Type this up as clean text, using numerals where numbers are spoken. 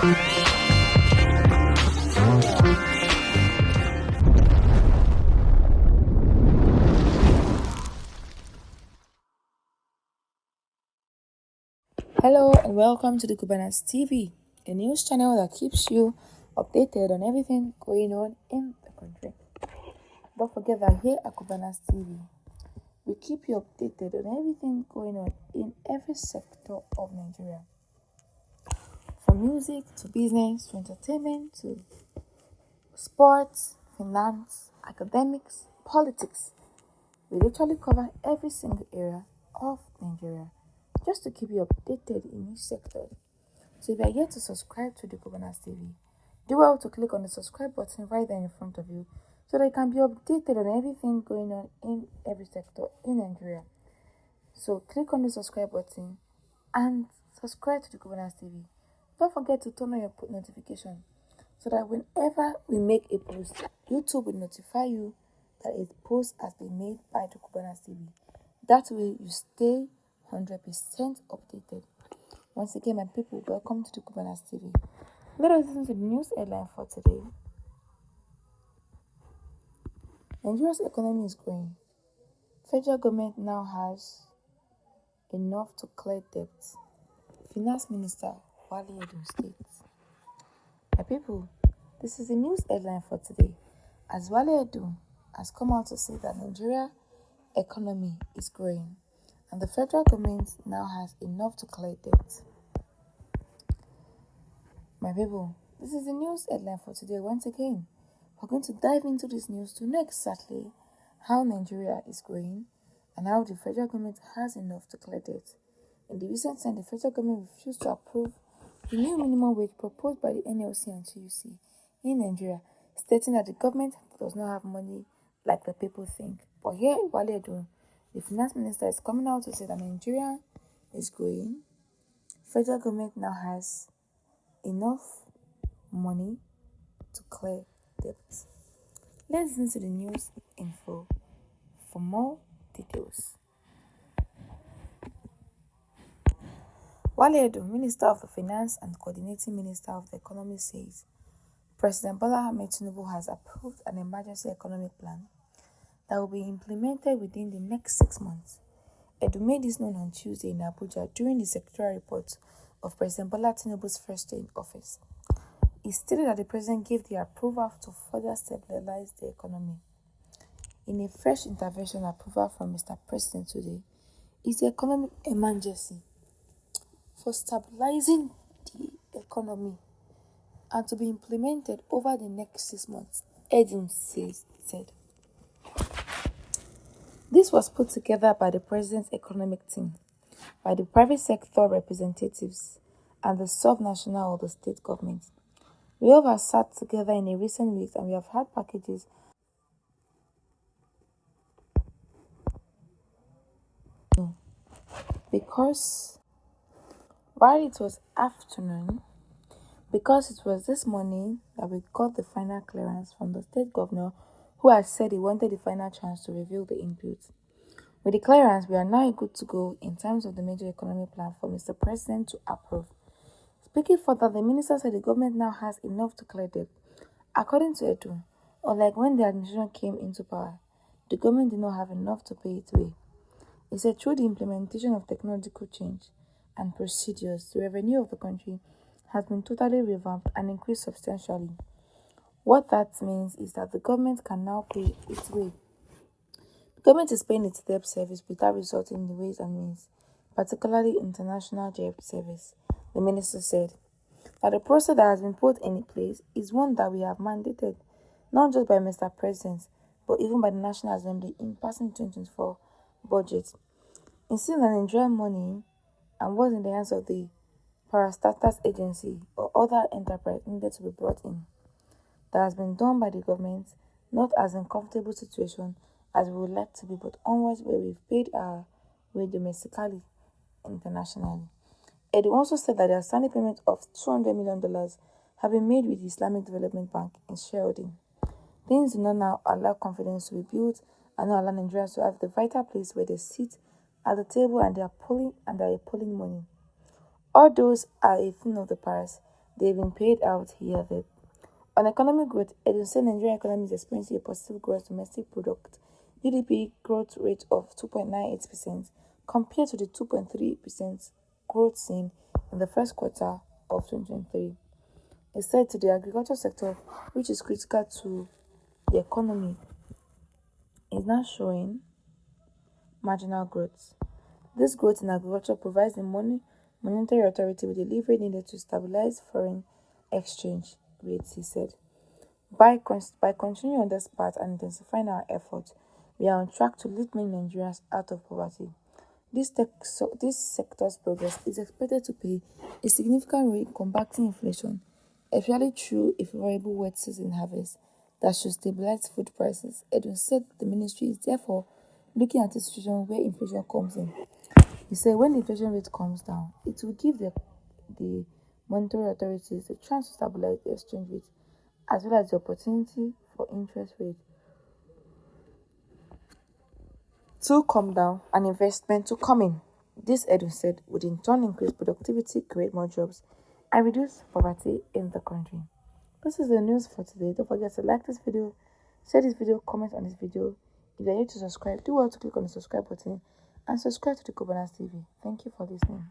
Hello and welcome to the Cubanas TV, a news channel that keeps you updated on everything going on in the country. Don't forget that here at Cubanas TV, we keep you updated on everything going on in every sector of Nigeria. From music to business to entertainment to sports, finance, academics, politics. We literally cover every single area of Nigeria just to keep you updated in each sector. So if you are yet to subscribe to the Cubanas TV, do well to click on the subscribe button right there in front of you so that you can be updated on everything going on in every sector in Nigeria. So click on the subscribe button and subscribe to the Cubanas TV. Don't forget to turn on your notification so that whenever we make a post, YouTube will notify you that a post has been made by the Cubanas TV. That way you stay 100% updated. Once again, my people, welcome to the Cubanas TV. Let us listen to the news headline for today. Nigeria's economy is growing. Federal government now has enough to clear debt. Finance Minister Fállïñg states. My people, this is the news headline for today. As Fállïñg has come out to say that Nigeria economy is growing and the federal government now has enough to clear debt. My people, this is the news headline for today. Once again, we're going to dive into this news to know exactly how Nigeria is growing and how the federal government has enough to clear debt. In the recent time, the federal government refused to approve the new minimum wage proposed by the NLC and TUC in Nigeria, stating that the government does not have money like the people think. But here, Fállïñg, the finance minister, is coming out to say that Nigeria is growing. Federal government now has enough money to clear debt. Let's listen to the news info for more details. Fállïñg, Minister of the Finance and Coordinating Minister of the Economy, says President Bola Ahmed Tinubu has approved an emergency economic plan that will be implemented within the next 6 months. Edu made this known on Tuesday in Abuja during the secretarial report of President Bola Tinubu's first day in office. He stated that the president gave the approval to further stabilize the economy. In a fresh intervention approval from Mr. President today is the economic emergency for stabilizing the economy and to be implemented over the next 6 months, Edu said. This was put together by the president's economic team, by the private sector representatives, and the sub-national or the state government. We all have sat together in a recent weeks and we have had packages because while it was afternoon, because it was this morning that we got the final clearance from the state governor who had said he wanted the final chance to reveal the inputs. With the clearance, we are now good to go in terms of the major economic plan for Mr. President to approve. Speaking further, the minister said the government now has enough to clear debt. According to Edu, unlike when the administration came into power, the government did not have enough to pay its way. He said through the implementation of technological change and procedures, the revenue of the country has been totally revamped and increased substantially. What that means is that the government can now pay its way. The government is paying its debt service without resorting in the ways and means, particularly international debt service, the minister said. That the process that has been put in place is one that we have mandated, not just by Mr. President, but even by the National Assembly in passing 2024 budget. Insisting that Nigerian money and was in the hands of the parastatus agency or other enterprise needed to be brought in. That has been done by the government, not as a comfortable situation as we would like to be, but onwards where we've paid our way domestically, internationally. Edu also said that the outstanding payment of $200 million have been made with the Islamic Development Bank in shareholding. Things do not now allow confidence to be built and not allow Nigerians to have the vital place where they sit at the table and they are pulling money. All those are a thing of the past. they've been paid out here. That on economic growth, Edun said Nigerian economy is experiencing a positive gross domestic product (GDP) growth rate of 2.98% compared to the 2.3% growth seen in the first quarter of 2023. It said to the agriculture sector, which is critical to the economy, is now showing marginal growth. This growth in agriculture provides the monetary authority with the leverage needed to stabilize foreign exchange rates, he said. By continuing on this path and intensifying our efforts, we are on track to lift many Nigerians out of poverty. This sector's progress is expected to play a significant role in combating inflation, especially through a favorable wet season harvest that should stabilize food prices. Edwin said the ministry is therefore looking at a situation where inflation comes in. He said when the inflation rate comes down, it will give the monetary authorities the chance to stabilize the exchange rate as well as the opportunity for interest rates to come down and investment to come in. This, Edwin said, would in turn increase productivity, create more jobs, and reduce poverty in the country. This is the news for today. Don't forget to like this video, share this video, comment on this video. If you're new to subscribe, do well to click on the subscribe button and subscribe to the Governance TV. Thank you for listening.